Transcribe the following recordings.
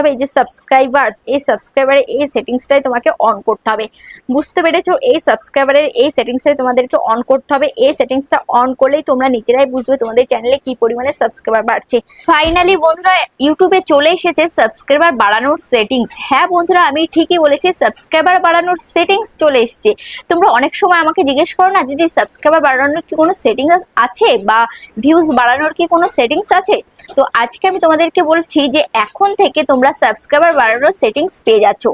হবে এই যে সাবস্ক্রাইবার্স, এই সাবস্ক্রাইবারের এই সেটিংসটাই তোমাকে অন করতে হবে। বুঝতে পেরেছো? এই সাবস্ক্রাইবারের এই সেটিংসটাই তোমাদেরকে অন করতে হবে। এই সেটিংসটা অন করলেই তোমরা নিজেরাই বুঝবে তোমাদের চ্যানেলে কি পরিমাণে সাবস্ক্রাইবার বাড়ছে। ফাইনালি বন্ধুরা ইউটিউবে চলে এসেছে সাবস্ক্রাইবার বাড়ানোর সেটিংস। হ্যাঁ বন্ধুরা, আমি ঠিকই বলেছি, সাবস্ক্রাইবার বাড়ানোর সেটিংস চলে এসেছে। তোমরা অনেক সময় আমাকে জিজ্ঞেস করো না, যদি সাবস্ক্রাইবার বাড়ানোর কি কোনো সেটিংস আছে বা ভিউজ বাড়ানোর কি কোনো সেটিংস আছে? তো আজকে আমি তোমাদেরকে বলছি যে এখন থেকে তোমরা সাবস্ক্রাইবার বাড়ানোর সেটিংস পেয়ে যাচ্ছ।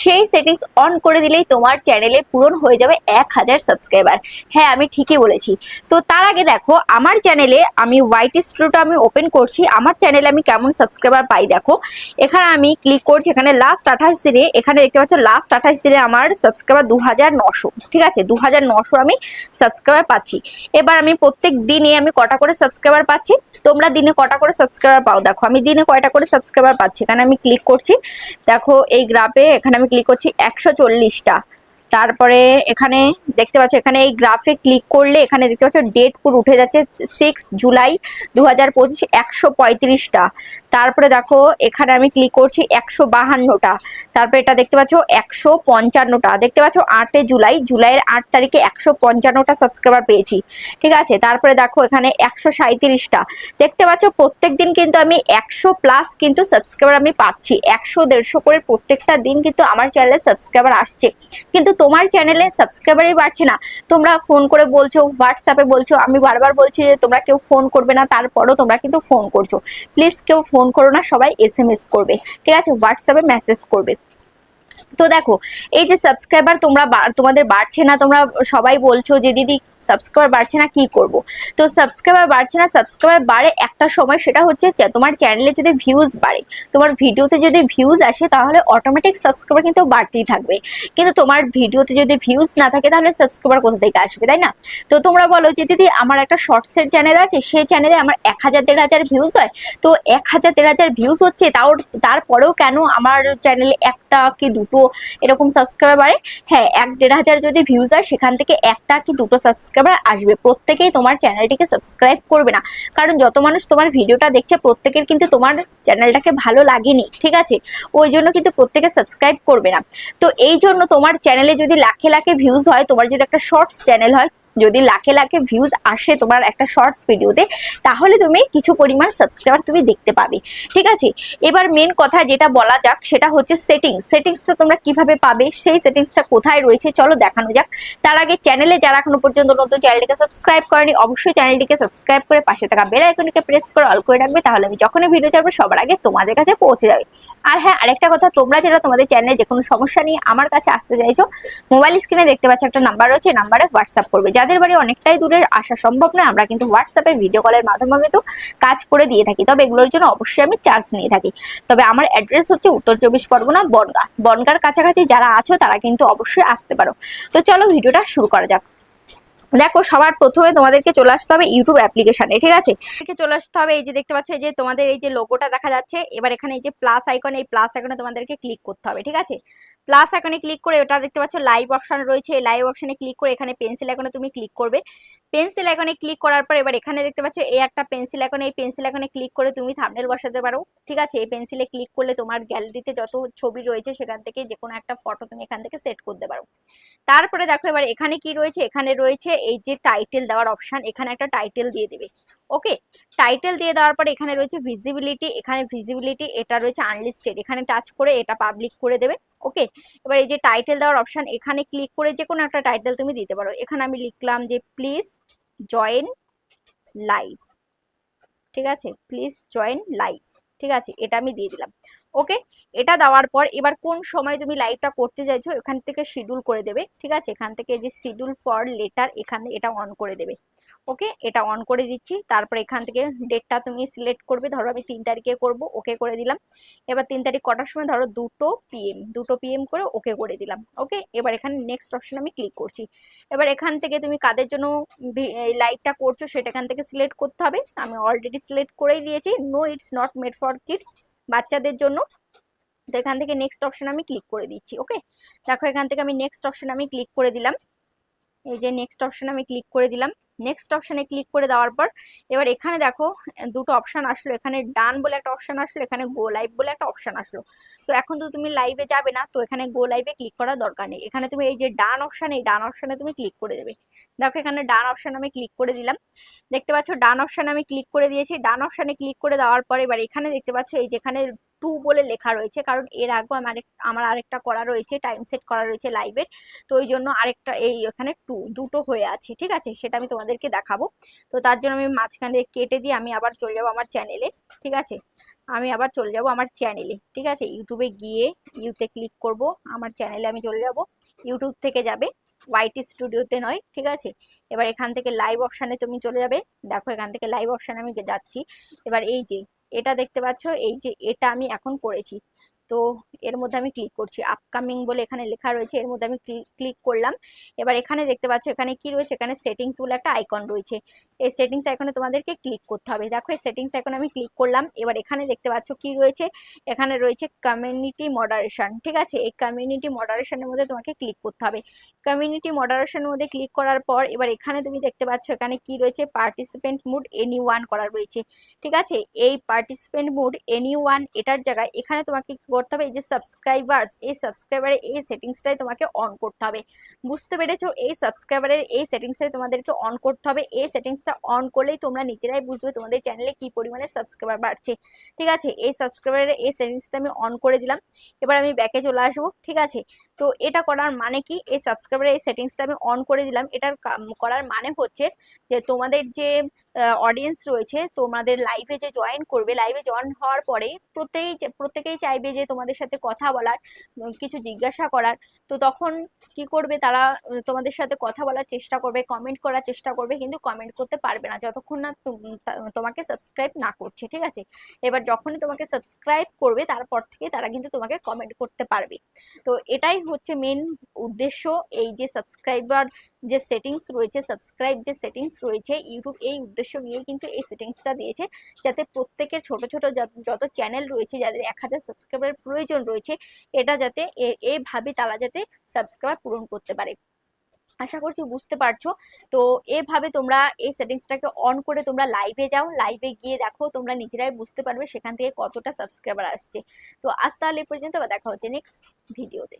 সেই সেটিংস অন করে দিলেই তোমার চ্যানেলে পূরণ হয়ে যাবে 1000 সাবস্ক্রাইবার। হ্যাঁ, আমি ঠিকই বলেছি। তো তার আগে দেখো আমার চ্যানেলে আমি হোয়াইট স্টুডিওটা আমি ওপেন করছি। আমার চ্যানেলে আমি কেমন সাবস্ক্রাইবার পাই দেখো। এখানে আমি ক্লিক করছি, এখানে লাস্ট 28 দিনে, এখানে দেখতে পাচ্ছ লাস্ট 28 দিনে আমার সাবস্ক্রাইবার 2900। ঠিক আছে, 2900 আমি সাবস্ক্রাইবার পাচ্ছি। এবার আমি প্রত্যেক দিনে আমি কটা করে সাবস্ক্রাইবার পাচ্ছি, তোমরা দিনে কটা করে সাবস্ক্রাইবার পাও দেখো। আমি দিনে কয়টা করে সাবস্ক্রাইবার পাচ্ছি, এখানে আমি ক্লিক করছি। দেখো এই গ্রাফে এখানে আমি ক্লিক করছি 140টা। তারপরে এখানে দেখতে পাচ্ছ, এখানে এই গ্রাফে ক্লিক করলে এখানে দেখতে পাচ্ছ ডেট পুরো উঠে যাচ্ছে 6 জুলাই 2025, 135টা। তারপরে দেখো এখানে আমি ক্লিক করছি 152টা। তারপরে এটা দেখতে পাচ্ছ 155টা। দেখতে পাচ্ছ 8 জুলাই, জুলাইয়ের 8 তারিখে 155টা সাবস্ক্রাইবার পেয়েছি। ঠিক আছে, তারপরে দেখো এখানে 137টা। দেখতে পাচ্ছ প্রত্যেক দিন কিন্তু আমি 100+ কিন্তু সাবস্ক্রাইবার আমি পাচ্ছি। 100-150 করে প্রত্যেকটা দিন কিন্তু আমার চ্যানেলে সাবস্ক্রাইবার আসছে। কিন্তু তোমার চ্যানেলে সাবস্ক্রাইবারই বাড়ছে না। তোমরা ফোন করে বলছো, হোয়াটসঅ্যাপে বলছো, আমি বারবার বলছি যে তোমরা কেউ ফোন করবে না, তারপরও তোমরা কিন্তু ফোন করছো। প্লিজ কেউ ফোন করো না, সবাই SMS করবে। ঠিক আছে, হোয়াটসঅ্যাপে মেসেজ করবে। তো দেখো এই যে সাবস্ক্রাইবার তোমাদের বাড়ছে না, তোমরা সবাই বলছো যে দিদি সাবস্ক্রাইবার বাড়ছে না, কি করব? তো সাবস্ক্রাইবার বাড়ছে না, সাবস্ক্রাইবার বাড়ে একটা সময়, সেটা হচ্ছে তোমার চ্যানেলে যদি ভিউজ বাড়ে, তোমার ভিডিওতে যদি ভিউজ আসে, তাহলে অটোমেটিক সাবস্ক্রাইবার কিন্তু বাড়তেই থাকবে। কিন্তু তোমার ভিডিওতে যদি ভিউজ না থাকে, তাহলে সাবস্ক্রাইবার কোথা থেকে আসবে, তাই না? তো তোমরা বলো যে দিদি আমার একটা শর্টসের চ্যানেল আছে, সেই চ্যানেলে আমার 1000-1500 ভিউজ হয়। তো 1000-1500 ভিউজ হচ্ছে, তারপরেও কেন আমার চ্যানেলে একটা কি দুটো এরকম সাবস্ক্রাইবার বাড়ে? হ্যাঁ, 1-1500 যদি ভিউজ হয়, সেখান থেকে একটা কি দুটো সাবস্ক্রাইবার আসবে। প্রত্যেকেই তোমার চ্যানেলটিকে সাবস্ক্রাইব করবে না, কারণ যত মানুষ তোমার ভিডিওটা দেখছে প্রত্যেকের কিন্তু তোমার চ্যানেলটাকে ভালো লাগেনি। ঠিক আছে, ওই জন্য কিন্তু প্রত্যেকে সাবস্ক্রাইব করবে না। তো এই জন্য তোমার চ্যানেলে যদি লাখে লাখে ভিউজ হয়, তোমার যদি একটা শর্টস চ্যানেল হয়, যদি লাখে লাখে ভিউজ আসে তোমার একটা শর্টস ভিডিওতে, তাহলে তুমি কিছু পরিমাণ সাবস্ক্রাইবার তুমি দেখতে পাবে। ঠিক আছে, এবার মেন কথা যেটা বলা যাক, সেটা হচ্ছে সেটিংসটা তোমরা কিভাবে পাবে, সেই সেটিংসটা কোথায় রয়েছে চলো দেখানো যাক। তার আগে চ্যানেলে যারা এখনো পর্যন্ত নতুন, চ্যানেলটিকে সাবস্ক্রাইব করেনি, অবশ্যই চ্যানেলটিকে সাবস্ক্রাইব করে পাশে থাকা বেল আইকনটিকে প্রেস করে অল করে রাখবে, তাহলে আমি যখনই ভিডিও ছাড়বো সবার আগে তোমাদের কাছে পৌঁছে যাবে। আর হ্যাঁ, আরেকটা কথা, তোমরা যারা তোমাদের চ্যানেলে যে কোনো সমস্যা নিয়ে আমার কাছে আসতে চাইছো, মোবাইল স্ক্রিনে দেখতে পাচ্ছ একটা নাম্বার রয়েছে, নাম্বারে হোয়াটসঅ্যাপ করবে। যাদের বাড়ি অনেকটাই দূরে আসা সম্ভব নয়, আমরা কিন্তু হোয়াটসঅ্যাপে ভিডিও কলের মাধ্যমে কিন্তু কাজ করে দিয়ে থাকি, তবে এগুলোর জন্য অবশ্যই আমি চার্জ নিয়ে থাকি। তবে আমার অ্যাড্রেস হচ্ছে উত্তর 24 পরগনা, বনগাঁর কাছাকাছি যারা আছো তারা কিন্তু অবশ্যই আসতে পারো। তো চলো ভিডিওটা শুরু করা যাক। দেখো সবার প্রথমে তোমাদেরকে চলে আসতে হবে ইউটিউব অ্যাপ্লিকেশনে। ঠিক আছে, চলে আসতে হবে, এই যে দেখতে পাচ্ছ এই যে তোমাদের এই যে লোগোটা দেখা যাচ্ছে, এবার এখানে এই যে প্লাস আইকন, এই প্লাস আইকনে তোমাদেরকে ক্লিক করতে হবে। ঠিক আছে, প্লাস আইকনে ক্লিক করে ওটা দেখতে পাচ্ছ লাইভ অপশন রয়েছে, এই লাইভ অপশনে ক্লিক করে এখানে পেন্সিল আইকনে তুমি ক্লিক করবে। পেন্সিল আইকনে ক্লিক করার পর এবার এখানে দেখতে পাচ্ছ এই একটা পেন্সিল আইকনে, এই পেন্সিল আইকনে ক্লিক করে তুমি থাম্বনেল বসাতে পারো। ঠিক আছে, এই পেন্সিলে ক্লিক করলে তোমার গ্যালারিতে যত ছবি রয়েছে সেখান থেকে যে কোনো একটা ফটো তুমি এখান থেকে সেট করতে পারো। তারপরে দেখো এবার এখানে কি রয়েছে, এখানে রয়েছে এই যে টাইটেল দেওয়ার অপশন, এখানে একটা টাইটেল দিয়ে দেবে। ওকে, টাইটেল দিয়ে দেওয়ার পরে এখানে রয়েছে ভিজিবিলিটি, এখানে ভিজিবিলিটি এটা রয়েছে আনলিস্টেড, এখানে টাচ করে এটা পাবলিক করে দেবে। ওকে, এবার এই যে টাইটেল দেওয়ার অপশন, এখানে ক্লিক করে যে কোনো একটা টাইটেল তুমি দিতে পারো। এখানে আমি লিখলাম যে প্লিজ জয়েন লাইভ। ঠিক আছে, প্লিজ জয়েন লাইভ। ঠিক আছে, এটা আমি দিয়ে দিলাম। ওকে, এটা দেওয়ার পর এবার কোন সময় তুমি লাইভটা করতে চাইছো এখান থেকে শিডিউল করে দেবে। ঠিক আছে, এখান থেকে যে শিডিউল ফর লেটার, এখানে এটা অন করে দেবে। ওকে, এটা অন করে দিচ্ছি। তারপর এখান থেকে ডেটটা তুমি সিলেক্ট করবে, ধরো আমি 3 তারিখে করব, ওকে করে দিলাম। এবার 3 তারিখ কটার সময়, ধরো 2 PM করে ওকে করে দিলাম। ওকে, এবার এখানে নেক্সট অপশন আমি ক্লিক করছি। এবার এখান থেকে তুমি কাদের জন্য এই লাইভটা করছো সেটা এখান থেকে সিলেক্ট করতে হবে। আমি অলরেডি সিলেক্ট করেই দিয়েছি, no it's not made for kids, বাচ্চাদের জন্য। তো এখান থেকে নেক্সট অপশন আমি ক্লিক করে দিচ্ছি। ওকে, দেখো এখান থেকে আমি নেক্সট অপশন আমি ক্লিক করে দিলাম। এই যে নেক্সট অপশানে আমি ক্লিক করে দিলাম। নেক্সট অপশানে ক্লিক করে দেওয়ার পর এবার এখানে দেখো দুটো অপশান আসলো, এখানে ডান বলে একটা অপশান আসলো, এখানে গো লাইভ বলে একটা অপশান আসলো। তো এখন তো তুমি লাইভে যাবে না, তো এখানে গো লাইভে ক্লিক করার দরকার নেই। এখানে তুমি এই যে ডান অপশান, এই ডান অপশানে তুমি ক্লিক করে দেবে। দেখো এখানে ডান অপশান আমি ক্লিক করে দিলাম। দেখতে পাচ্ছ ডান অপশানে আমি ক্লিক করে দিয়েছি। ডান অপশানে ক্লিক করে দেওয়ার পরে এবার এখানে দেখতে পাচ্ছ এই যেখানে 2 বলে লেখা রয়েছে, কারণ এর আগেও আমার আরেকটা করা রয়েছে, টাইম সেট করা রয়েছে লাইভের। তো ওই জন্য আরেকটা এই এখানে দুটো হয়ে আছে, ঠিক আছে, সেটা আমি তোমাদেরকে দেখাবো। তো তার জন্য আমি মাঝখানে কেটে দিয়ে আমি আবার চলে যাবো আমার চ্যানেলে, ঠিক আছে। আমি আবার চলে যাব আমার চ্যানেলে, ঠিক আছে। ইউটিউবে গিয়ে ইউতে ক্লিক করব, আমার চ্যানেলে আমি চলে যাব। ইউটিউব থেকে যাবে, ওয়াইটি স্টুডিওতে নয়, ঠিক আছে। এবার এখান থেকে লাইভ অপশানে তুমি চলে যাবে। দেখো এখান থেকে লাইভ অপশানে আমি যাচ্ছি। এবার এই যে এটা দেখতে পাচ্ছ, এই যে এটা আমি এখন করেছি। তো এর মধ্যে আমি ক্লিক করছি, আপকামিং বলে এখানে লেখা রয়েছে, এর মধ্যে আমি ক্লিক করলাম। এবার এখানে দেখতে পাচ্ছ এখানে কি রয়েছে, এখানে সেটিংস বলে একটা আইকন রয়েছে। এই সেটিংস আইকনে তোমাদেরকে ক্লিক করতে হবে। দেখো এই সেটিংস আইকনে আমি ক্লিক করলাম। এবার এখানে দেখতে পাচ্ছ কি রয়েছে, এখানে রয়েছে কমিউনিটি মডারেশন, ঠিক আছে। এই কমিউনিটি মডারেশনের মধ্যে তোমাকে ক্লিক করতে হবে। কমিউনিটি মডারেশনের মধ্যে ক্লিক করার পর এবার এখানে তুমি দেখতে পাচ্ছ এখানে কি রয়েছে, পার্টিসিপেন্ট মুড এনি ওয়ান করা রয়েছে, ঠিক আছে। এই পার্টিসিপেন্ট মুড এনি ওয়ান এটার জায়গায় এখানে তোমাকে কি করতে হবে, এই যে সাবস্ক্রাইবার্স, এই সাবস্ক্রাইবারের এই সেটিংসটাই তোমাকে অন করতে হবে। বুঝতে পেরেছো, এই সাবস্ক্রাইবারের এই সেটিংসটাই তোমাদেরকে অন করতে হবে। এই সেটিংসটা অন করলেই তোমরা নিজেরাই বুঝবে তোমাদের চ্যানেলে কি পরিমাণে সাবস্ক্রাইবার বাড়ছে, ঠিক আছে। এই সাবস্ক্রাইবারের এই সেটিংসটা আমি অন করে দিলাম। এবার আমি ব্যাকে চলে আসবো, ঠিক আছে। তো এটা করার মানে কি, এই সাবস্ক্রাইবারের এই সেটিংসটা আমি অন করে দিলাম। এটার করার মানে হচ্ছে যে তোমাদের যে অডিয়েন্স রয়েছে, তোমাদের লাইভে যে জয়েন করবে, লাইভে জয়েন হওয়ার পরে প্রত্যেকেই চাইবে যে তোমাদের সাথে কথা বলার, কিছু জিজ্ঞাসা করার। তো তখন কি করবে তারা, তোমাদের সাথে কথা বলার চেষ্টা করবে, কমেন্ট করার চেষ্টা করবে, কিন্তু কমেন্ট করতে পারবে না যতক্ষণ না তোমাকে সাবস্ক্রাইব না করছে, ঠিক আছে। এবার যখনই তোমাকে সাবস্ক্রাইব করবে তারপর থেকে তারা কিন্তু তোমাকে কমেন্ট করতে পারবে। তো এটাই হচ্ছে মেন উদ্দেশ্য। এই যে সাবস্ক্রাইবার যে সেটিংস রয়েছে, সাবস্ক্রাইব যে সেটিংস রয়েছে, ইউটিউব এই উদ্দেশ্য নিয়ে কিন্তু এই সেটিংসটা দিয়েছে, যাতে প্রত্যেকের ছোট ছোট যত চ্যানেল রয়েছে, যাদের 1000 সাবস্ক্রাইবারের প্রয়োজন রয়েছে, এটা যাতে এভাবে তারা যাতে সাবস্ক্রাইব পূরণ করতে পারে। আশা করছি বুঝতে পারছো। তো এভাবে তোমরা এই সেটিংসটাকে অন করে তোমরা লাইভে যাও, লাইভে গিয়ে দেখো, তোমরা নিজেরাই বুঝতে পারবে সেখান থেকে কতটা সাবস্ক্রাইবার আসছে। তো আজ তাহলে এই পর্যন্ত, আবার দেখা হচ্ছে নেক্সট ভিডিওতে।